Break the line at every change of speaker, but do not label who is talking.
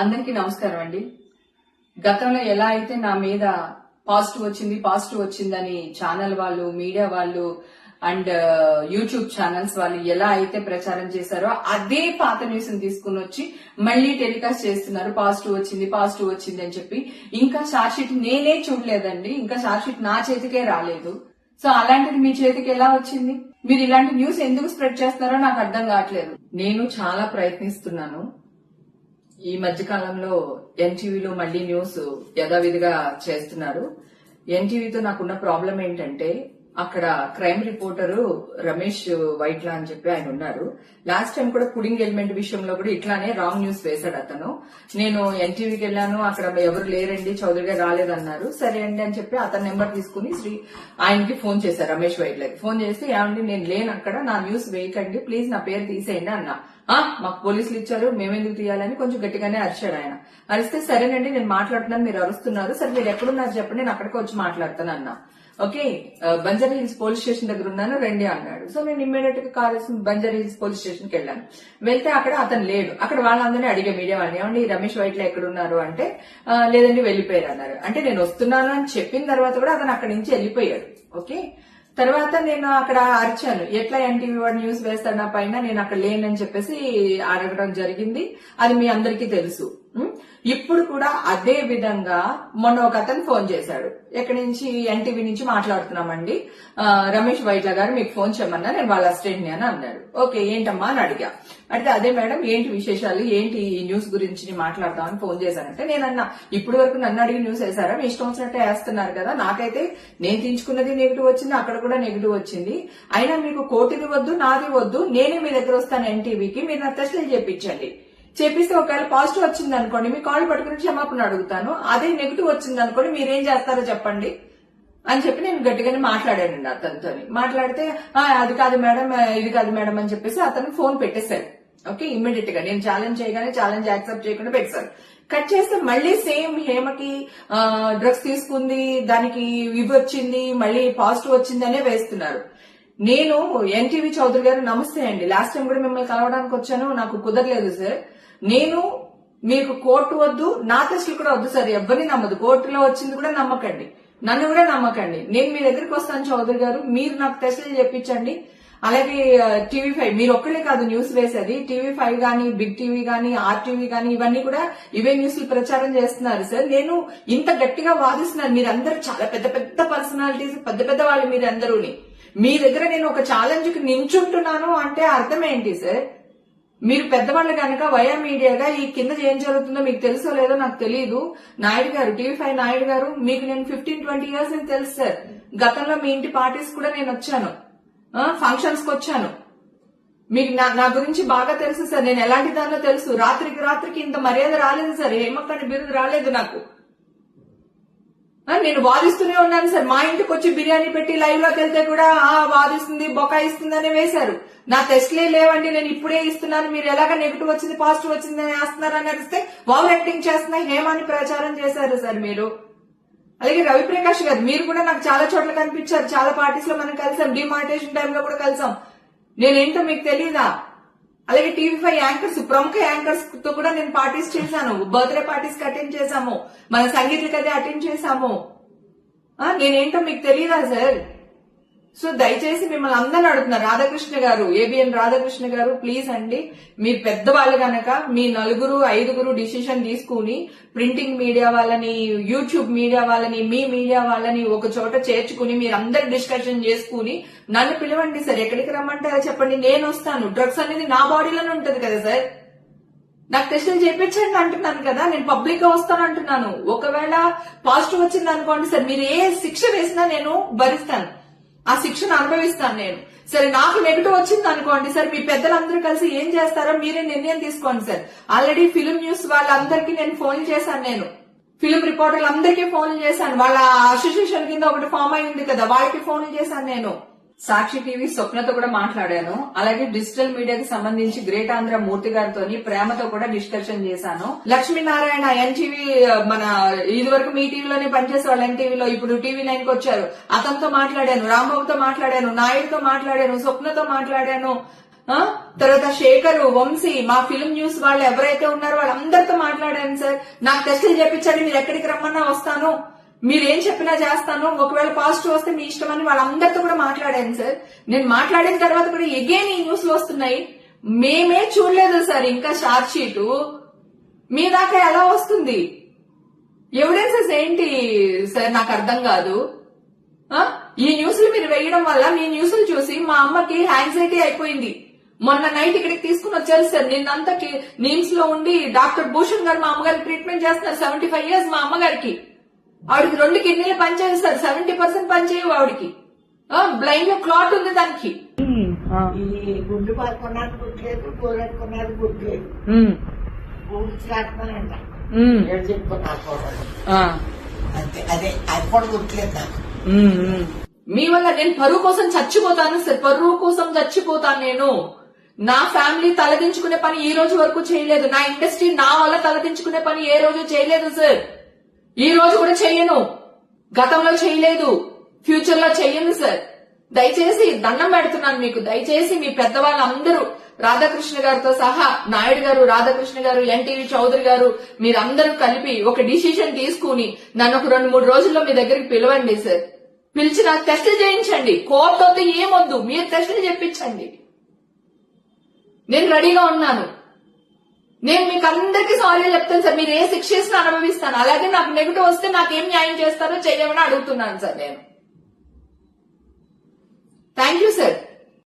అందరికీ నమస్కారం అండి. గతంలో ఎలా అయితే నా మీద పాజిటివ్ వచ్చిందని ఛానల్ వాళ్ళు, మీడియా వాళ్ళు అండ్ యూట్యూబ్ ఛానల్స్ వాళ్ళు ఎలా అయితే ప్రచారం చేశారో అదే పాత న్యూస్ ని తీసుకుని వచ్చి మళ్లీ టెలికాస్ట్ చేస్తున్నారు. పాజిటివ్ వచ్చింది అని చెప్పి. ఇంకా చార్జ్ షీట్ నేనే చూడలేదండి. ఇంకా చార్జ్ షీట్ నా చేతికే రాలేదు. సో అలాంటిది మీ చేతికి ఎలా వచ్చింది? మీరు ఇలాంటి న్యూస్ ఎందుకు స్ప్రెడ్ చేస్తున్నారో నాకు అర్థం కావట్లేదు. నేను చాలా ప్రయత్నిస్తున్నాను. ఈ మధ్య కాలంలో ఎన్టీవీలో మళ్లీ న్యూస్ యథావిధిగా చేస్తున్నారు. ఎన్టీవీతో నాకున్న ప్రాబ్లం ఏంటంటే అక్కడ క్రైమ్ రిపోర్టరు రమేష్ వైట్లా అని చెప్పి ఆయన ఉన్నారు. లాస్ట్ టైం కూడా పుడింగ్ ఎలిమెంట్ విషయంలో కూడా ఇట్లానే రాంగ్ న్యూస్ వేశాడు అతను. నేను ఎన్టీవీకి వెళ్ళాను, అక్కడ ఎవరు లేరండి, చౌదరి గారు రాలేదన్నారు. సరే అండి అని చెప్పి అతని నెంబర్ తీసుకుని ఆయనకి ఫోన్ చేశారు, రమేష్ వైట్లకి ఫోన్ చేసి, ఏమండి నేను లేను అక్కడ, నా న్యూస్ వేయకండి ప్లీజ్, నా పేరు తీసేయండి అన్నా. మాకు పోలీసులు ఇచ్చారు, మేమెందుకు తీయాలని కొంచెం గట్టిగానే అరిచాడు ఆయన. అరిస్తే సరేనండి నేను మాట్లాడుతున్నాను, మీరు అరుస్తున్నారు, సరే మీరు ఎక్కడున్నారు చెప్పండి, నేను అక్కడికి వచ్చి మాట్లాడతాను అన్నా. Okay, Banjara hills police station దగ్గర ఉన్నాను రండి అన్నాడు. సో నేను ఇమ్మీడియట్ గా call Banjara hills police station కి వెళ్ళాను. వెళ్తే అక్కడ అతను లేడు. అక్కడ వాళ్ళందరినీ అడిగే మీడియా వాళ్ళని, ఏమండి రమేష్ వైట్ల ఎక్కడున్నారు అంటే లేదండి వెళ్లిపోయారు అన్నారు. అంటే నేను వస్తున్నాను అని చెప్పిన తర్వాత కూడా అతను అక్కడి నుంచి వెళ్లిపోయాడు. ఓకే, తర్వాత నేను అక్కడ అరిచాను, ఎట్లా ఎన్టీవీ వాడు న్యూస్ వేస్తాడు నా పైన, నేను అక్కడ లేనని చెప్పేసి అడగడం జరిగింది. అది మీ అందరికీ తెలుసు. ఇప్పుడు కూడా అదే విధంగా మొన్న ఒక అతను ఫోన్ చేశాడు, ఎక్కడి నుంచి, ఎన్టీవీ నుంచి మాట్లాడుతున్నామండి, రమేష్ వైట్ల గారు మీకు ఫోన్ చేయమన్నా, నేను వాళ్ళ అసిస్టెంట్ ని అని అన్నాడు. ఓకే ఏంటమ్మా అని అడిగా. అంటే అదే మేడం ఏంటి విశేషాలు, ఏంటి ఈ న్యూస్ గురించి మాట్లాడదామని ఫోన్ చేశానంటే నేను అన్నా, ఇప్పటి వరకు నన్ను అడిగి న్యూస్ వేశారా, మీ ఇష్టం వచ్చినట్టే వేస్తున్నారు కదా, నాకైతే నేను తీయించుకున్నది నెగిటివ్ వచ్చింది, అక్కడ కూడా నెగిటివ్ వచ్చింది, అయినా మీకు కోటిది వద్దు నాది వద్దు, నేనే మీ దగ్గర వస్తాను ఎన్టీవీకి, మీరు నా టెస్టులు చేయించండి, చేపిస్తే ఒకవేళ పాజిటివ్ వచ్చింది అనుకోండి మీ కాల్ పట్టుకుని క్షమాపణ అడుగుతాను, అదే నెగిటివ్ వచ్చింది అనుకోండి మీరేం చేస్తారో చెప్పండి అని చెప్పి నేను గట్టిగానే మాట్లాడానండి అతనితో. మాట్లాడితే అది కాదు మేడం, ఇది కాదు మేడం అని చెప్పేసి అతను ఫోన్ పెట్టేశాడు. ఓకే, ఇమ్మీడియట్ గా నేను ఛాలెంజ్ చేయగానే ఛాలెంజ్ యాక్సెప్ట్ చేయకుండా పెట్టేశారు. కట్ చేస్తే మళ్లీ సేమ్ హేమకి డ్రగ్స్ తీసుకుంది, దానికి ఇవి వచ్చింది, మళ్లీ పాజిటివ్ వచ్చింది అనే వేస్తున్నారు. నేను ఎన్టీవీ చౌదరి గారు నమస్తే అండి, లాస్ట్ టైం కూడా మిమ్మల్ని కలవడానికి వచ్చాను, నాకు కుదరలేదు సార్, నేను మీకు కోర్టు వద్దు, నా టెస్టులు కూడా వద్దు సార్, ఎవరిని నమ్మదు, కోర్టులో వచ్చింది కూడా నమ్మకండి, నన్ను కూడా నమ్మకండి, నేను మీ దగ్గరికి వస్తాను చౌదరి గారు, మీరు నాకు టెస్టులు చెప్పించండి. అలాగే టీవీ5 మీరు ఒక్కళ్ళే కాదు న్యూస్ వేసేది, టీవీ5 గానీ, బిగ్ టీవీ గానీ, ఆర్టీవీ గానీ, ఇవన్నీ కూడా ఇవే న్యూస్లు ప్రచారం చేస్తున్నారు సార్. నేను ఇంత గట్టిగా వాదిస్తున్నాను, మీరందరూ చాలా పెద్ద పెద్ద పర్సనాలిటీస్, పెద్ద పెద్ద వాళ్ళు మీరందరూని, మీ దగ్గర నేను ఒక ఛాలెంజ్ కి నించుంటున్నాను అంటే అర్థం ఏంటి సార్? మీరు పెద్దవాళ్ళు కనుక వయా మీడియాగా ఈ కింద ఏం జరుగుతుందో మీకు తెలుసో లేదో నాకు తెలియదు. నాయుడు గారు, టీవీ5 నాయుడు గారు, మీకు నేను 15-20 ఇయర్స్ అని తెలుసు సార్. గతంలో మీ ఇంటి పార్టీస్ కూడా నేను వచ్చాను, ఫంక్షన్స్ కి వచ్చాను, మీకు నా గురించి బాగా తెలుసు సార్, నేను ఎలాంటి దానిలో తెలుసు. రాత్రికి ఇంత మర్యాద రాలేదు సార్, హేమక్కని బిరుదు రాలేదు నాకు. నేను వాదిస్తూనే ఉన్నాను సార్, మా ఇంటికి వచ్చి బిర్యానీ పెట్టి లైవ్ లోకి వెళ్తే కూడా వాదిస్తుంది, బొకాయిస్తుంది అని వేశారు. నా టెస్ట్లే లేవండి, నేను ఇప్పుడే ఇస్తున్నాను, మీరు ఎలాగ నెగిటివ్ వచ్చింది పాజిటివ్ వచ్చింది అని వేస్తున్నారని అడిగితే ఓవర్ యాక్టింగ్ చేస్తున్నా హేమాని ప్రచారం చేశారు సార్ మీరు. అలాగే రవిప్రకాష్ గారు, మీరు కూడా నాకు చాలా చోట్ల కనిపించారు, చాలా పార్టీస్ లో మనం కలిసాం, డిమానిటేషన్ టైంలో కూడా కలిసాం, నేనేంటో మీకు తెలియదా? అలాగే టీవీ5 యాంకర్స్, ప్రముఖ యాంకర్స్ తో కూడా నేను పార్టీస్ చేశాను, బర్త్డే పార్టీస్ కి అటెండ్ చేశాము, మన సంగీతకి అదే అటెండ్ చేశాము, నేనేంటో మీకు తెలియదా సార్? సో దయచేసి మిమ్మల్ని అందరిని అడుగుతున్నారు, రాధాకృష్ణ గారు, ఏబిఎన్ రాధాకృష్ణ గారు, ప్లీజ్ అండి, మీరు పెద్దవాళ్ళు గనక మీ 4-5 డిసిషన్ తీసుకుని ప్రింటింగ్ మీడియా వాళ్ళని, యూట్యూబ్ మీడియా వాళ్ళని, మీ మీడియా వాళ్ళని ఒక చోట చేర్చుకుని మీరందరు డిస్కషన్ చేసుకుని నన్ను పిలవండి సార్, ఎక్కడికి రమ్మంటారో చెప్పండి, నేను వస్తాను. డ్రగ్స్ అనేది నా బాడీలోనే ఉంటది కదా సార్, నాకు టెస్టులు చేయించండి అంటున్నాను కదా, నేను పబ్లిక్ గా వస్తాను అంటున్నాను. ఒకవేళ పాజిటివ్ వచ్చింది అనుకోండి సార్, మీరు ఏ శిక్ష వేసినా నేను భరిస్తాను, ఆ శిక్షను అనుభవిస్తాను నేను. సరే నాకు నెగిటివ్ వచ్చింది అనుకోండి సార్, మీ పెద్దలందరూ కలిసి ఏం చేస్తారో మీరే నిర్ణయం తీసుకోండి సార్. ఆల్రెడీ ఫిలిం న్యూస్ వాళ్ళందరికీ నేను ఫోన్ చేశాను, నేను ఫిలిం రిపోర్టర్లు అందరికీ ఫోన్లు చేశాను, వాళ్ళ అసోసియేషన్ కింద ఒకటి ఫామ్ అయింది కదా, వాళ్ళకి ఫోన్లు చేశాను నేను. సాక్షి టీవీ స్వప్నతో కూడా మాట్లాడాను, అలాగే డిజిటల్ మీడియాకి సంబంధించి గ్రేట్ ఆంధ్ర మూర్తి గారితో ప్రేమతో కూడా డిస్కషన్ చేశాను. లక్ష్మీనారాయణ ఎన్టీవీ, మన ఇది వరకు మీ టీవీలోనే పనిచేసే వాళ్ళు ఎన్టీవీలో, ఇప్పుడు టీవీ9 కి వచ్చారు, అతనితో మాట్లాడాను, రాంబాబుతో మాట్లాడాను, నాయుడుతో మాట్లాడాను, స్వప్నతో మాట్లాడాను, తర్వాత శేఖర్, వంశీ, మా ఫిల్మ్ న్యూస్ వాళ్ళు ఎవరైతే ఉన్నారో వాళ్ళందరితో మాట్లాడాను. మాట్లాడాను సార్. నాకు టెస్టులు చేయించండి, మీరు ఎక్కడికి రమ్మన్నా వస్తాను, మీరేం చెప్పినా చేస్తాను, ఒకవేళ పాజిటివ్ వస్తే మీ ఇష్టం అని వాళ్ళందరితో కూడా మాట్లాడాను సార్. నేను మాట్లాడిన తర్వాత కూడా ఎగైన్ ఈ న్యూస్లు వస్తున్నాయి. మేమే చూడలేదు సార్ ఇంకా షార్ట్ షీటు, మీ దాకా ఎలా వస్తుంది? ఎవిడెన్సెస్ ఏంటి సార్ నాకు అర్థం కాదు. ఈ న్యూస్లు మీరు వేయడం వల్ల మీ న్యూస్లు చూసి మా అమ్మకి యాంగ్జైటీ అయిపోయింది. మొన్న నైట్ ఇక్కడికి తీసుకుని వచ్చారు సార్. నిన్నంతా నిమ్స్ లో ఉండి డాక్టర్ భూషణ్ గారు మా అమ్మగారికి ట్రీట్మెంట్ చేస్తున్నారు. 75 years మా అమ్మగారికి. ఆవిడకి 2 కిడ్నీలు పనిచేయదు సార్, 70% పనిచేయవు ఆవిడకి. బ్లైండ్ లో క్లాట్ ఉంది దానికి.
ఈ గుడ్డు పడుకున్నది గుడ్లేదు, కూరెట్టుకున్నది గుడ్లేదు, ఊడ్చిరాట్మనంట చెప్పుకున్నా అంతే. అదే అది కూడా గుర్తులేదు నాకు.
మీ వల్ల నేను పరువు కోసం చచ్చిపోతాను సార్, పరువు కోసం చచ్చిపోతాను నేను. నా ఫ్యామిలీ తలదించుకునే పని ఈ రోజు వరకు చేయలేదు. నా ఇండస్ట్రీ నా వల్ల తలదించుకునే పని ఏ రోజు చేయలేదు సార్. ఈ రోజు కూడా చెయ్యను, గతంలో చేయలేదు, ఫ్యూచర్ లో చెయ్యను సార్. దయచేసి దండం పెడుతున్నాను మీకు. దయచేసి మీ పెద్దవాళ్ళందరూ రాధాకృష్ణ గారితో సహా, నాయుడు గారు, రాధాకృష్ణ గారు, ఎన్టీవీ చౌదరి గారు, మీరందరూ కలిపి ఒక డిసిషన్ తీసుకుని నన్ను ఒక 2-3 రోజుల్లో మీ దగ్గరికి పిలవండి సార్. పిలిచి నాకు టెస్టులు చేయించండి. కోర్టు వద్ద ఏమొద్దు, మీరు టెస్టులు చేయించండి. నేను రెడీగా ఉన్నాను. నేను మీకు అందరికీ సారీ చెప్తాను సార్. మీరు ఏ శిక్ష చేసినా అనుభవిస్తాను. అలాగే నాకు నెగిటివ్ వస్తే నాకేం న్యాయం చేస్తారో చేయమని అడుగుతున్నాను సార్ నేను. Thank you sir.